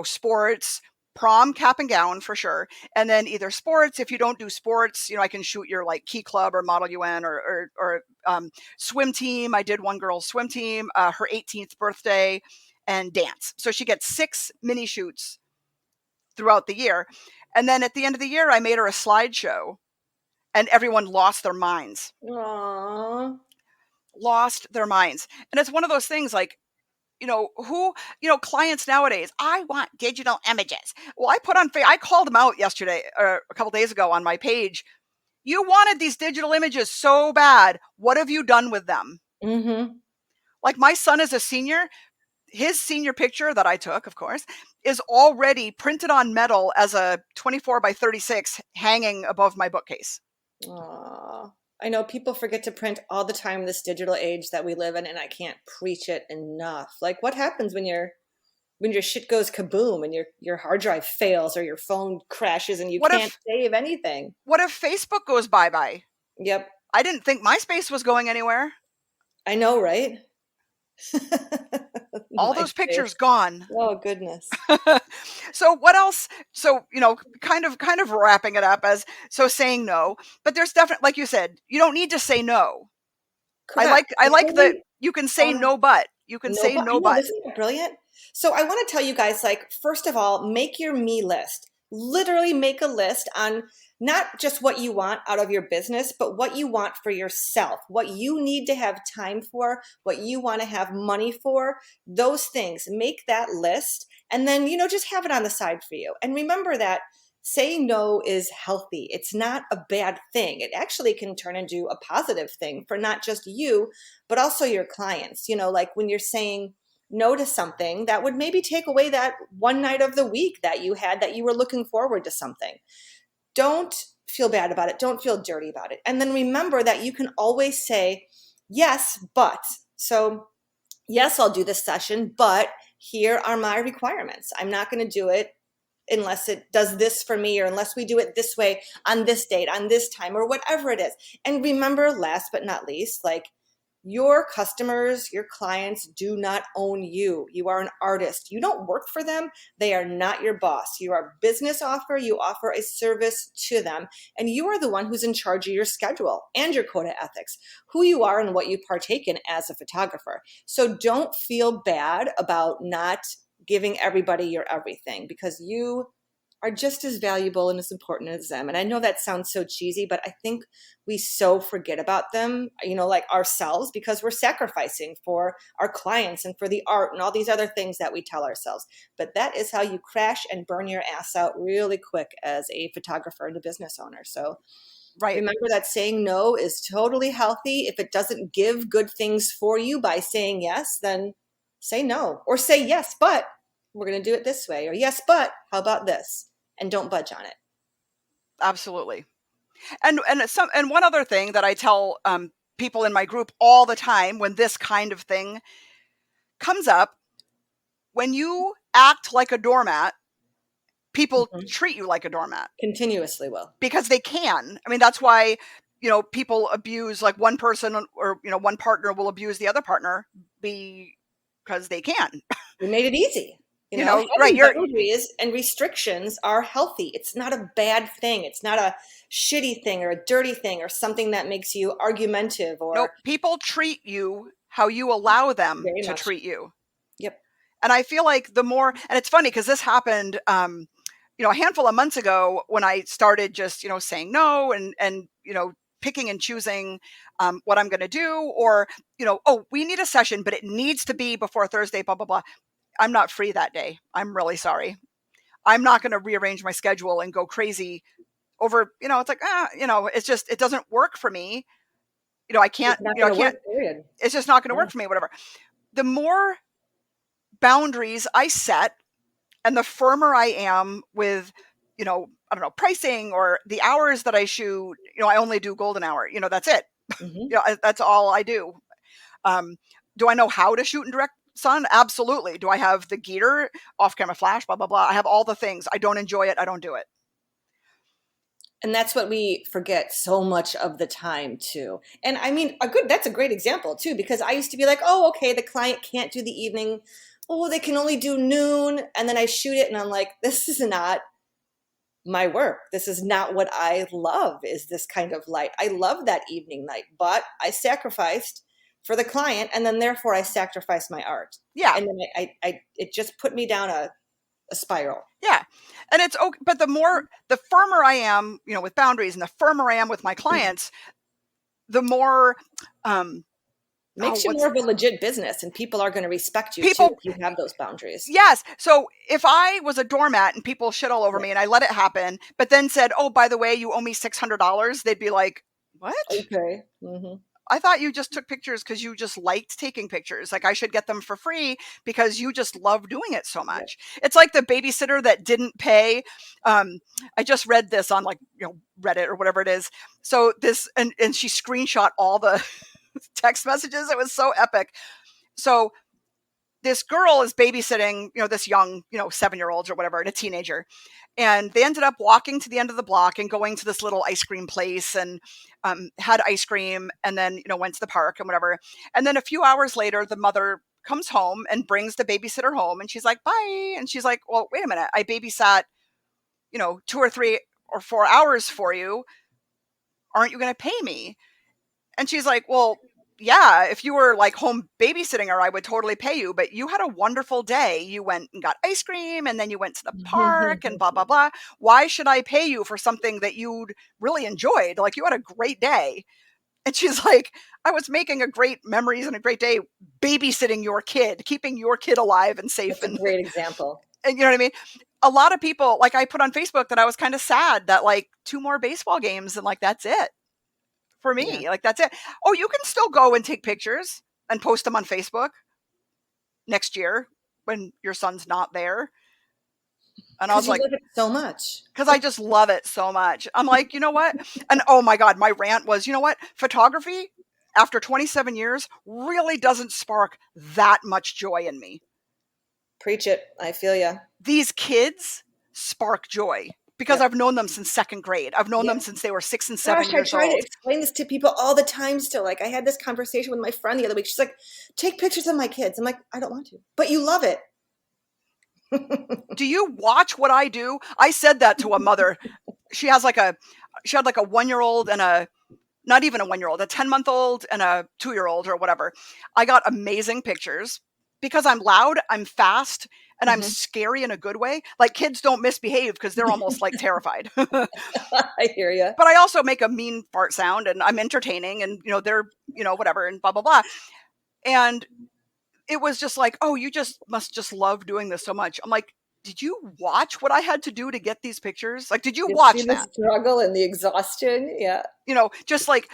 sports, prom, cap and gown for sure. And then either sports, if you don't do sports, I can shoot your like Key Club or Model UN or swim team. I did one girl's swim team, her 18th birthday, and dance. So she gets 6 mini shoots throughout the year. And then at the end of the year, I made her a slideshow and everyone lost their minds. Aww. Lost their minds. And it's one of those things like, clients nowadays, I want digital images. Well, I called them out yesterday or a couple days ago on my page. You wanted these digital images so bad. What have you done with them? Mm-hmm. Like my son is a senior. His senior picture that I took, of course, is already printed on metal as a 24 by 36 hanging above my bookcase. Aww. I know people forget to print all the time in this digital age that we live in, and I can't preach it enough. Like, what happens when your shit goes kaboom and your hard drive fails or your phone crashes and you What can't if save anything? what if Facebook goes bye-bye? Yep. I didn't think MySpace was going anywhere. I know, right? All those MySpace. pictures gone. Oh, goodness. So what else? So, kind of wrapping it up as so saying no, but there's definitely, like you said, you don't need to say no. I Correct. like I I like that totally, you can say um, no, but you can no, say but I no, know, but isn't that brilliant? So I want to tell you guys, like, first of all, make your me list. Literally make a list on not just what you want out of your business, but what you want for yourself, what you need to have time for, what you want to have money for, those things. Make that list and then, just have it on the side for you. And remember that saying no is healthy. It's not a bad thing. It actually can turn into a positive thing for not just you, but also your clients. Like when you're saying no to something that would maybe take away that one night of the week that you had that you were looking forward to something. Don't feel bad about it. Don't feel dirty about it. And then remember that you can always say, yes, but. So, yes, I'll do this session, but here are my requirements. I'm not going to do it unless it does this for me or unless we do it this way on this date, on this time, or whatever it is. And remember, last but not least, like your customers, your clients do not own you. You are an artist. You don't work for them. They are not your boss. You are a business offer. You offer a service to them. And you are the one who's in charge of your schedule and your code of ethics, who you are and what you partake in as a photographer. So don't feel bad about not giving everybody your everything because you are just as valuable and as important as them. And I know that sounds so cheesy, but I think we so forget about them, like ourselves, because we're sacrificing for our clients and for the art and all these other things that we tell ourselves. But that is how you crash and burn your ass out really quick as a photographer and a business owner. So right. remember that saying no is totally healthy. If it doesn't give good things for you by saying yes, then say no or say yes, but we're going to do it this way, or yes, but how about this? And don't budge on it. Absolutely. And one other thing that I tell people in my group all the time when this kind of thing comes up, when you act like a doormat, people Mhm. treat you like a doormat Continuously will. because they can. I mean, that's why, people abuse, like one person or, one partner will abuse the other partner because they can. We made it easy. Right. Having boundaries and restrictions are healthy. It's not a bad thing. It's not a shitty thing or a dirty thing or something that makes you argumentative Nope. or People treat you how you allow them very to much. treat you. Yep. And I feel like the more, and it's funny because this happened, a handful of months ago when I started just, saying no and, picking and choosing what I'm going to do, or, oh, we need a session, but it needs to be before Thursday, blah, blah, blah. I'm not free that day. I'm really sorry. I'm not going to rearrange my schedule and go crazy over, it's like, it's just, it doesn't work for me. I can't, It's not I going to can't, work, period. it's just not going to Yeah. work for me, whatever. The more boundaries I set and the firmer I am with, I don't know, pricing or the hours that I shoot, I only do golden hour, that's it. Mm-hmm. That's all I do. Um, do I know how to shoot in direct sun? Absolutely. Do I have the gear, off camera flash, blah, blah, blah. I have all the things. I don't enjoy it. I don't do it. And that's what we forget so much of the time too. And I mean, that's a great example too, because I used to be like, oh, okay, the client can't do the evening. Oh, they can only do noon. And then I shoot it and I'm like, this is not my work. This is not what I love, is this kind of light. I love that evening light, but I sacrificed for the client and then therefore I sacrificed my art. Yeah. And then it just put me down a a spiral. Yeah. And it's okay, but the firmer I am, with boundaries, and the firmer I am with my clients, the more, um, Makes you what's more of a legit business, and people are going to respect you too people, if you have those boundaries. yes. So if I was a doormat and people shit all over Yeah. me and I let it happen, but then said, oh, by the way, you owe me $600, they'd be like, what? Okay. Hmm. I thought you just took pictures because you just liked taking pictures. Like I should get them for free because you just love doing it so Yeah. much. It's like the babysitter that didn't pay. Um, I just read this on Reddit or whatever it is. So and she screenshot all the text messages. It was so epic. So this girl is babysitting, this young, 7-year-olds or whatever, and a teenager. And they ended up walking to the end of the block and going to this little ice cream place and had ice cream and then, went to the park and whatever. And then a few hours later, the mother comes home and brings the babysitter home and she's like, bye. And she's like, well, wait a minute. I babysat, 2 or 3 or 4 hours for you. Aren't you going to pay me? And she's like, well, yeah, if you were like home babysitting her, I would totally pay you. But you had a wonderful day. You went and got ice cream and then you went to the park and blah, blah, blah. Why should I pay you for something that you'd really enjoyed? Like you had a great day. And she's like, I was making a great memories and a great day babysitting your kid, keeping your kid alive and safe. That's a great example. And you know what I mean? A lot of people, like I put on Facebook that I was kind of sad that like 2 more baseball games and like that's it for Yeah. me. Like that's it. Oh, you can still go and take pictures and post them on Facebook next year when your son's not there. And I Because was you like, love it so much. because I just love it so much. I'm like, you know what? And oh my God, my rant was, you know what? Photography after 27 years really doesn't spark that much joy in me. Preach it. I feel you. These kids spark joy because Yep. I've known them since second grade. I've known Yep. them since they were 6 and 7 Gosh, I years try to old. explain this to people all the time still. Like I had this conversation with my friend the other week. She's like, take pictures of my kids. I'm like, I don't want to. But you love it. Do you watch what I do? I said that to a mother. She had like a 1-year-old and not even a 1-year-old, a 10-month-old and a 2-year-old or whatever. I got amazing pictures because I'm loud, I'm fast, and I'm Hmm. scary in a good way. Like kids don't misbehave because they're almost like terrified. But I hear you. I also make a mean fart sound and I'm entertaining and they're, whatever and blah blah blah. And it was just like, oh, you just must just love doing this so much. I'm like, did you watch what I had to do to get these pictures? Like, did you You see watch the that? struggle and the exhaustion. Yeah. Just like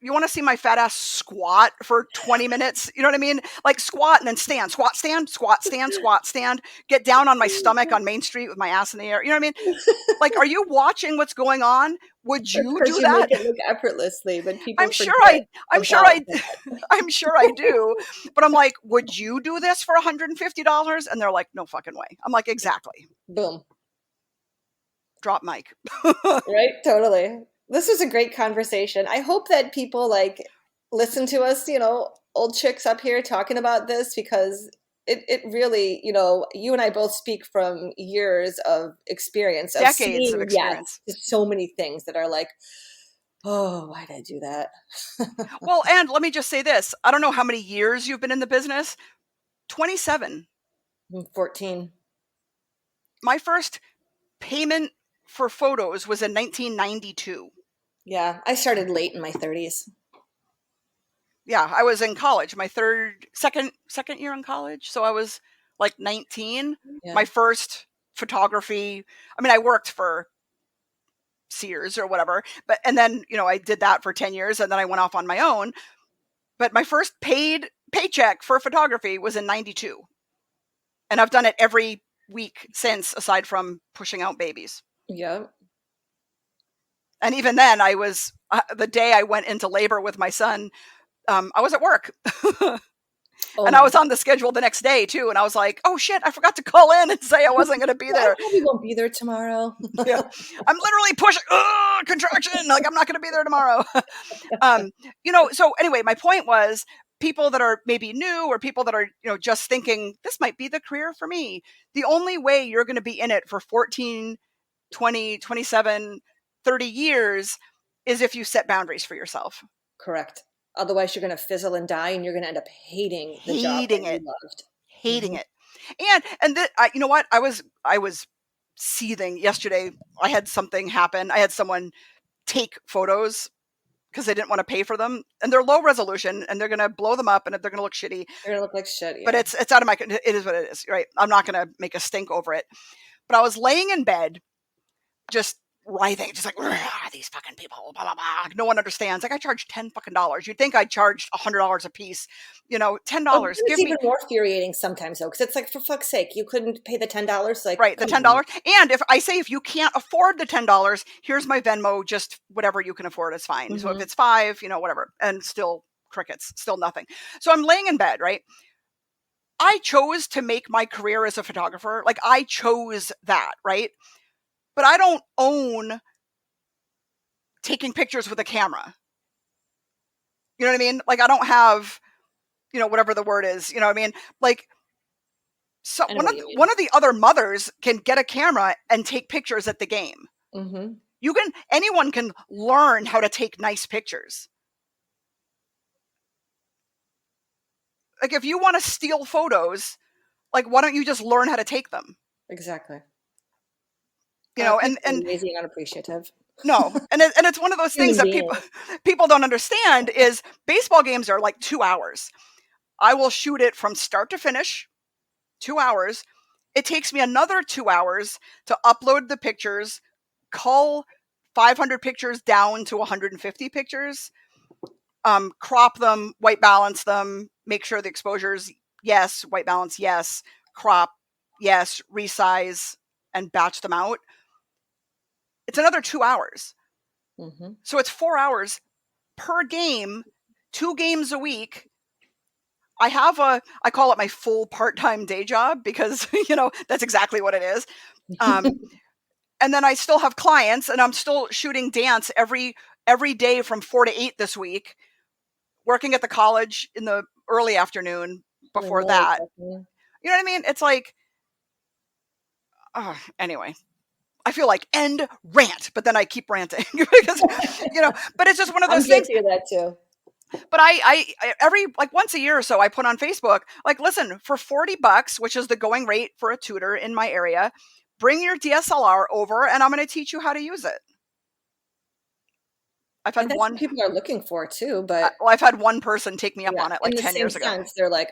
you want to see my fat ass squat for 20 minutes? You know what I mean? Like squat and then stand, squat, stand, squat, stand, squat, stand, get down on my stomach on Main Street with my ass in the air. You know what I mean? Like, are you watching what's going on? Would That's you because do you that? make it look effortlessly, but people I'm sure forget I'm sure about I, that. I'm sure I do. But I'm like, would you do this for $150? And they're like, no fucking way. I'm like, exactly. Boom. Drop mic. Right? Totally. This was a great conversation. I hope that people like listen to us, old chicks up here talking about this because it really, you and I both speak from years of experience of Decades of seeing, yes, experience. so many things that are like, oh, why did I do that? Well, and let me just say this. I don't know how many years you've been in the business. 27. I'm 14. My first payment for photos was in 1992. Yeah, I started late in my 30s. Yeah, I was in college, my second year in college. So I was like 19. Yeah. My first photography. I mean, I worked for Sears or whatever, and then, I did that for 10 years and then I went off on my own. But my first paid paycheck for photography was in 92. And I've done it every week since, aside from pushing out babies. Yeah. And even then I was, the day I went into labor with my son, I was at work. Oh And I my. was on the schedule the next day too. And I was like, oh shit, I forgot to call in and say I wasn't going to be Well, I there. probably won't be there tomorrow. Yeah. I'm literally pushing, contraction. Like I'm not going to be there tomorrow. So anyway, my point was people that are maybe new or people that are, just thinking this might be the career for me. The only way you're going to be in it for 14, 20, 27, 30 years is if you set boundaries for yourself. Correct. Otherwise, you're going to fizzle and die, and you're going to end up hating the job that Hating you it, loved. hating Hmm. it. You know what? I was seething yesterday. I had something happen. I had someone take photos because they didn't want to pay for them, and they're low resolution, and they're gonna blow them up, and they're gonna look shitty. They're gonna look like shit. But Yeah. it's out of my. It is what it is, right? I'm not gonna make a stink over it. But I was laying in bed, just writhing, just like these fucking people, blah blah blah. No one understands. Like I charge $10 fucking. You'd think I charged $100 a piece. $10. Oh, it's Give me even more infuriating sometimes though, because it's like, for fuck's sake, you couldn't pay the $10. Like, right the come on. $10. And if I say if you can't afford the $10, here's my Venmo. Just whatever you can afford is fine. So if it's five, whatever, and still crickets, still nothing. So I'm laying in bed, right? I chose to make my career as a photographer. Like I chose that, right? But I don't own taking pictures with a camera. You know what I mean? Like I don't have, whatever the word is, you know what I mean? Like so I know what you mean. one of the other mothers can get a camera and take pictures at the game. Mm-hmm. Anyone can learn how to take nice pictures. Like if you want to steal photos, like why don't you just learn how to take them? Exactly. And lazy and unappreciative. no, and it's one of those things that people don't understand is baseball games are like 2 hours. I will shoot it from start to finish, 2 hours. It takes me another 2 hours to upload the pictures, cull 500 pictures down to 150 pictures, crop them, white balance them, make sure the exposures, yes, white balance, yes, crop, yes, resize, and batch them out. It's another 2 hours. Mm-hmm. So it's 4 hours per game, 2 games a week. I call it my full part-time day job because, that's exactly what it is. And then I still have clients and I'm still shooting dance every day from 4 to 8 this week, working at the college in the early afternoon before that. You know what I mean? It's like, anyway, I feel like end rant, but then I keep ranting because, but it's just one of those things. I'm guilty of that too. But I every like once a year or so I put on Facebook, like, listen, for $40, which is the going rate for a tutor in my area, bring your DSLR over and I'm going to teach you how to use it. I've had That's what people are looking for too, but I've had one person take me up on it like 10 years ago. They're like,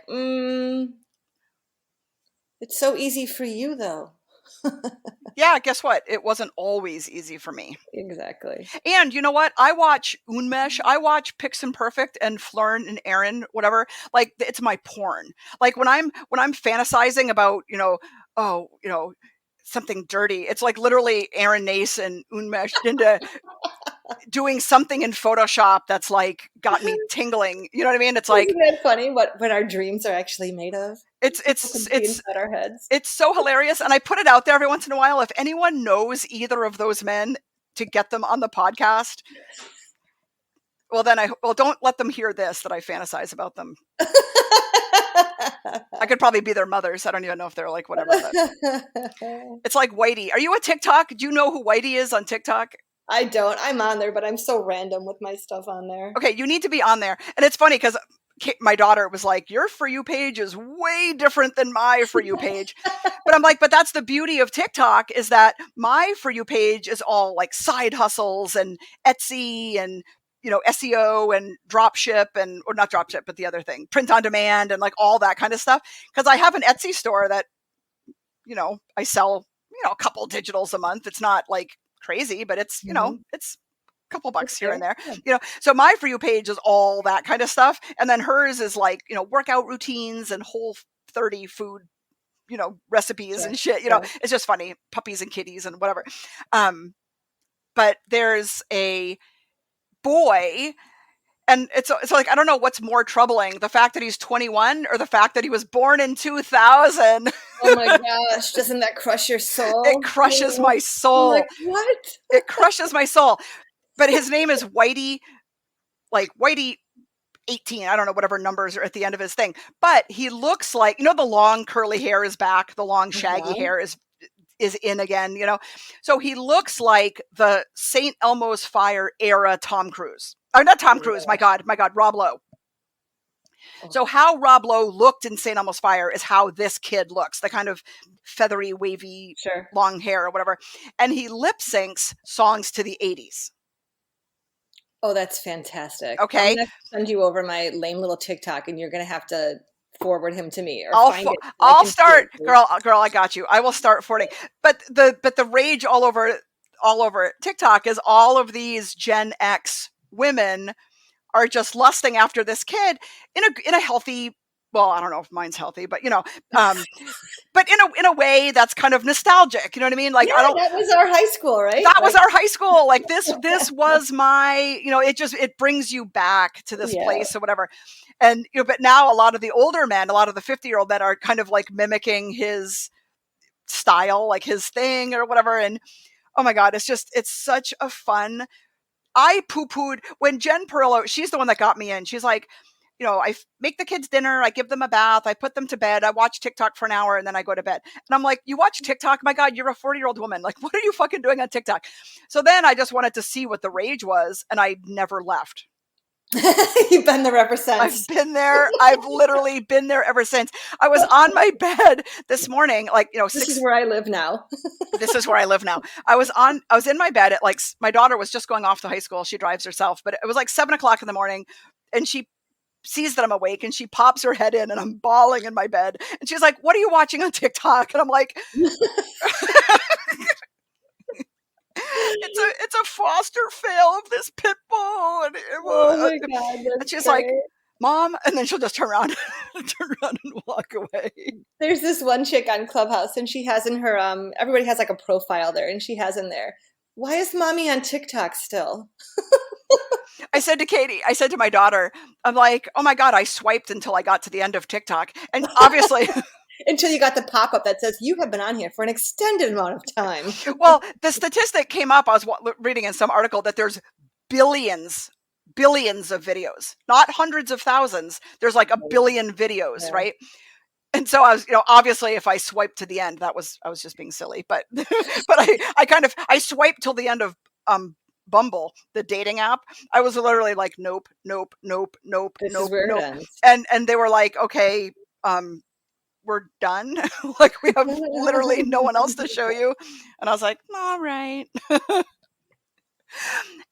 it's so easy for you though. Yeah, guess what? It wasn't always easy for me. Exactly. And you know what? I watch Unmesh, I watch Pix and Perfect and Flern and Aaron, whatever. Like it's my porn. Like when I'm fantasizing about, something dirty, it's like literally Aaron Nace and Unmesh into doing something in Photoshop that's like got me tingling. You know what I mean? It's like, isn't that funny what our dreams are actually made of? It's inside our heads. It's so hilarious. And I put it out there every once in a while. If anyone knows either of those men, to get them on the podcast, well, then don't let them hear this, that I fantasize about them. I could probably be their mothers. I don't even know if they're like whatever. But it's like Whitey. Are you a TikTok? Do you know who Whitey is on TikTok? I don't. I'm on there, but I'm so random with my stuff on there. Okay, you need to be on there. And it's funny because my daughter was like, your For You page is way different than my For You page. But I'm like, but that's the beauty of TikTok, is that my For You page is all like side hustles and Etsy and, SEO and dropship or not dropship, but the other thing, print on demand and like all that kind of stuff. Because I have an Etsy store that, I sell, a couple digitals a month. It's not like crazy, but it's, it's a couple bucks here and there, so my For You page is all that kind of stuff. And then hers is like, workout routines and Whole30 food, recipes and shit, it's just funny, puppies and kitties and whatever. But there's a boy, and it's like, I don't know what's more troubling, the fact that he's 21 or the fact that he was born in 2000. Oh my gosh, doesn't that crush your soul? It crushes my soul. Like, what? It crushes my soul. But his name is Whitey, like Whitey 18. I don't know, whatever numbers are at the end of his thing. But he looks like, the long curly hair is back. The long shaggy hair is in again, So he looks like the St. Elmo's Fire era Tom Cruise. Or not Tom Cruise, my God, Rob Lowe. Oh, So how Rob Lowe looked in St. Elmo's Fire is how this kid looks, the kind of feathery, wavy, sure. long hair or whatever. And he lip syncs songs to the 80s. Oh, that's fantastic. I'm Okay. gonna send you over my lame little TikTok, and you're gonna have to forward him to me or I'll find it so I I'll can see start, it too. girl, I got you. I will start forwarding. But the rage all over TikTok is all of these Gen X women are just lusting after this kid in a healthy, well, I don't know if mine's healthy, but um but in a way that's kind of nostalgic. You know what I mean? Like Yeah, I don't that was our high school, right? that was Like, our high school. Like this was my, it brings you back to this yeah. place or whatever. And but now a lot of the older men, a lot of the 50-year-old men are kind of like mimicking his style, like his thing or whatever. And oh my God, it's such a fun. I poo-pooed when Jen Perillo, she's the one that got me in. She's like, I make the kids dinner, I give them a bath, I put them to bed, I watch TikTok for an hour, and then I go to bed. And I'm like, you watch TikTok? My God, you're a 40-year-old woman. Like, what are you fucking doing on TikTok? So then I just wanted to see what the rage was, and I never left. You've been there ever I've since. been there. I've literally been there ever since. I was on my bed this morning, like, This is six. where I live now. This is where I live now. I was in my bed at like, my daughter was just going off to high school. She drives herself, but it was like 7 o'clock in the morning, and she sees that I'm awake and she pops her head in and I'm bawling in my bed. And she's like, "What are you watching on TikTok?" And I'm like, it's a foster fail of this pit bull. Oh my God, And that's she's like, great. "Mom," and then she'll just turn around, turn around and walk away. There's this one chick on Clubhouse, and she has in her everybody has like a profile there, and she has in there, "Why is mommy on TikTok still?" I said to my daughter, I'm like, "Oh my God, I swiped until I got to the end of TikTok." And obviously, Until you got the pop-up that says you have been on here for an extended amount of time. well, the statistic came up. I was reading in some article that there's billions, billions of videos, not hundreds of thousands. There's like a billion videos, Yeah. right? And so I was, obviously if I swiped to the end, I was just being silly, but, but I swiped till the end of, Bumble, the dating app. I was literally like, nope, nope, nope, nope, This is nope, where it nope. ends. And they were like, okay, we're done. Like we have literally no one else to show you. And I was like, all right.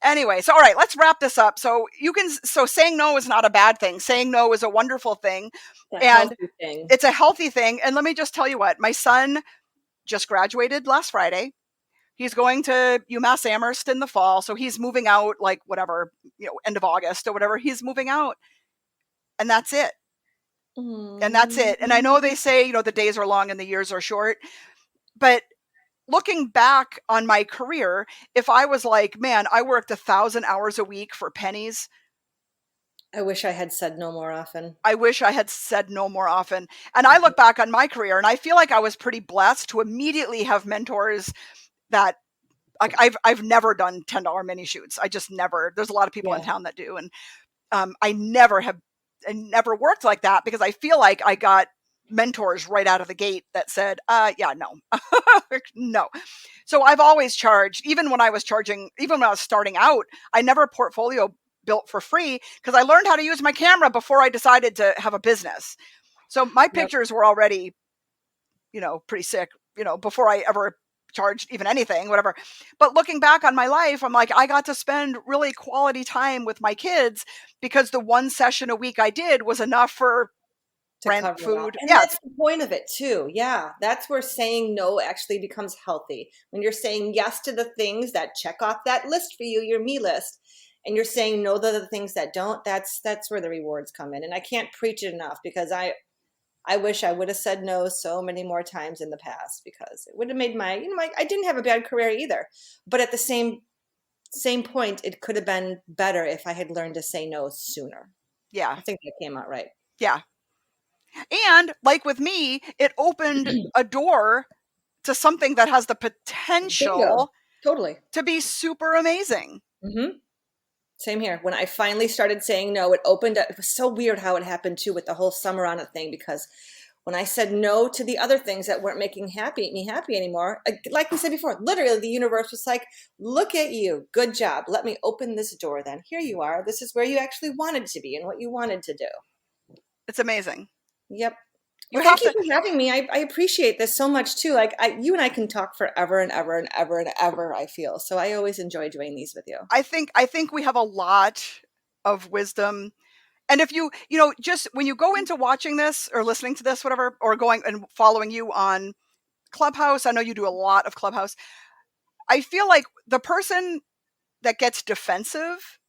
Anyway, so all right, let's wrap this up. So saying no is not a bad thing. Saying no is a wonderful thing. The And healthy thing. it's a healthy thing. And let me just tell you what, my son just graduated last Friday. He's going to UMass Amherst in the fall. So he's moving out like whatever, end of August or whatever. He's moving out. And that's it. And that's it. And I know Mm. they say, the days are long and the years are short. But looking back on my career, if I was like, man, I worked 1,000 hours a week for pennies, I wish I had said no more often. I wish I had said no more often. And I look back on my career and I feel like I was pretty blessed to immediately have mentors that, like, I've never done $10 mini shoots. I just never. There's a lot of people in Yeah. town that do, and I never worked like that because I feel like I got mentors right out of the gate that said, yeah, no, no. So I've always charged, even when I was starting out, I never portfolio built for free because I learned how to use my camera before I decided to have a business. So my Yep. pictures were already, pretty sick, before I ever charged even anything, whatever. But looking back on my life, I'm like, I got to spend really quality time with my kids because the one session a week I did was enough for To rent, cover it all. food. And Yeah. that's the point of it too. Yeah. That's where saying no actually becomes healthy. When you're saying yes to the things that check off that list for you, your me list, and you're saying no to the things that don't, that's where the rewards come in. And I can't preach it enough because I wish I would have said no so many more times in the past because it would have made I didn't have a bad career either. But at the same point, it could have been better if I had learned to say no sooner. Yeah. I think that came out right. Yeah. And like with me, it opened a door to something that has the Bingo. potential Totally. to be super amazing. Mm-hmm. Same here. When I finally started saying no, it opened up. It was so weird how it happened too with the whole summer on it thing because when I said no to the other things that weren't making me happy anymore, like we said before, literally the universe was like, look at you. Good job. Let me open this door then. Here you are. This is where you actually wanted to be and what you wanted to do. It's amazing. Yep. You Well, have thank you to. for having me. I appreciate this so much too. Like you and I can talk forever and ever and ever and ever, I feel. So I always enjoy doing these with you. I think we have a lot of wisdom. And if just when you go into watching this or listening to this, whatever, or going and following you on Clubhouse, I know you do a lot of Clubhouse. I feel like the person that gets defensive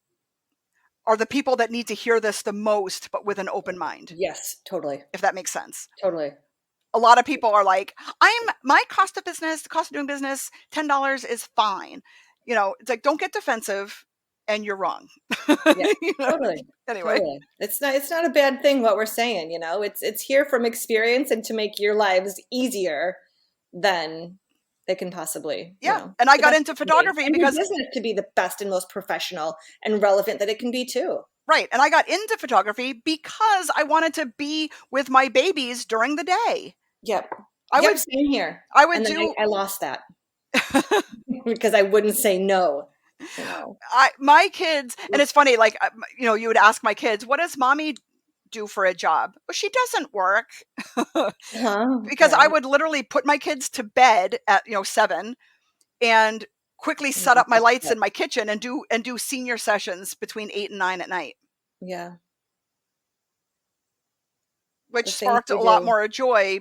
are the people that need to hear this the most, but with an open mind, Yes, totally. if that makes sense. Totally. A lot of people are like, my cost of business, the cost of doing business, $10 is fine. It's like, don't get defensive and you're wrong. Yeah, totally. Anyway. Totally. It's not a bad thing what we're saying, It's here from experience and to make your lives easier than they can possibly, Yeah. And I the got best into it can be. photography And your because, business to be the best and most professional and relevant that it can be too. right. And I got into photography because I wanted to be with my babies during the day. Yep. I Yep, would, same here. I would And then do, I lost that because I wouldn't say no, my kids, and it's funny, like, you would ask my kids, what does mommy do for a job? Well, she doesn't work. Because I Right. would literally put my kids to bed at 7 and quickly set up my lights in my kitchen and do senior sessions between 8 and 9 at night, Yeah. which The things sparked a we lot do. more joy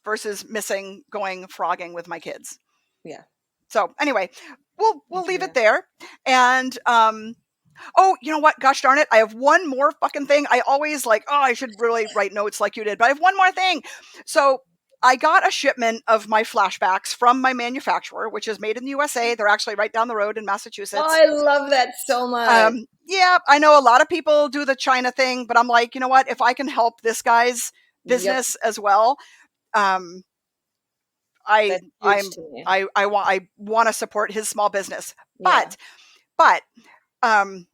versus missing going frogging with my kids. Yeah. So anyway, we'll leave Yeah. it there. And oh, you know what? Gosh darn it. I have one more fucking thing. I always I should really write notes like you did, but I have one more thing. So I got a shipment of my flashbacks from my manufacturer, which is made in the USA. They're actually right down the road in Oh, Massachusetts. I love that so much. Yeah, I know a lot of people do the China thing, but I'm like, you know what? If I can help this guy's Yep. business as well, um, I That's huge I'm to me. I want to support his small business. Yeah. But um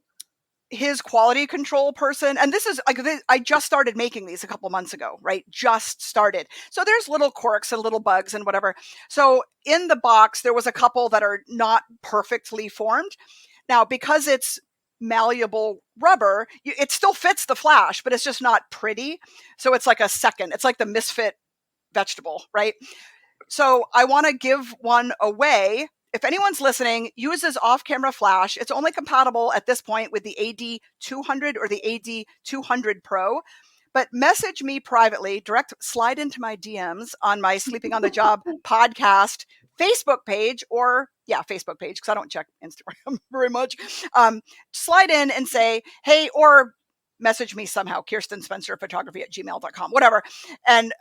his quality control person, and this is like, I just started making these a couple months ago, right? Just started. So there's little quirks and little bugs and whatever. So in the box, there was a couple that are not perfectly formed. Now, because it's malleable rubber, it still fits the flash, but it's just not pretty. So it's like it's like the misfit vegetable, right? So I want to give one away. If anyone's listening, uses off-camera flash. It's only compatible at this point with the AD200 or the AD200 Pro. But message me privately, slide into my DMs on my Sleeping on the Job podcast Facebook page, or Facebook page, because I don't check Instagram very much. Slide in and say, hey, or message me somehow, Kirsten Spencer Photography at gmail.com, whatever. And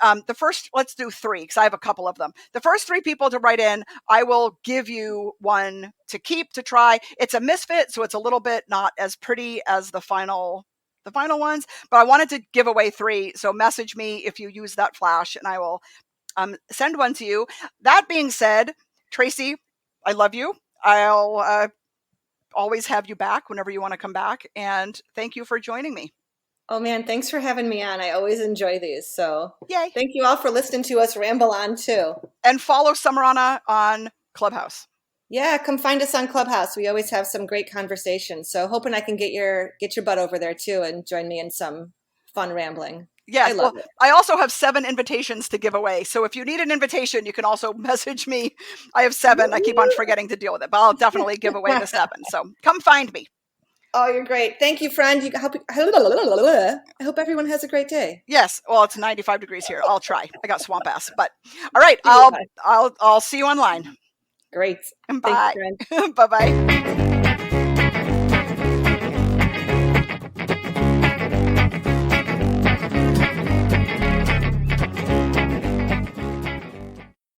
let's do 3, because I have a couple of them. The first 3 people to write in, I will give you one to keep, to try. It's a misfit, so it's a little bit not as pretty as the final ones, but I wanted to give away 3. So message me if you use that flash and I will send one to you. That being said, Tracy, I love you. I'll always have you back whenever you want to come back. And thank you for joining me. Oh man, thanks for having me on. I always enjoy these. So Yay. thank you all for listening to us ramble on too. And follow Summerana on Clubhouse. Yeah, come find us on Clubhouse. We always have some great conversations. So hoping I can get your butt over there too and join me in some fun rambling. Yes. I love it. I also have 7 invitations to give away. So if you need an invitation, you can also message me. I have 7. I keep on forgetting to deal with it, but I'll definitely give away the 7. So come find me. Oh, you're great. Thank you, friend. I hope everyone has a great day. Yes. Well, it's 95 degrees here. I'll try. I got swamp ass, but all right. I'll see you online. Great. Bye. Thank you, friend. Bye-bye.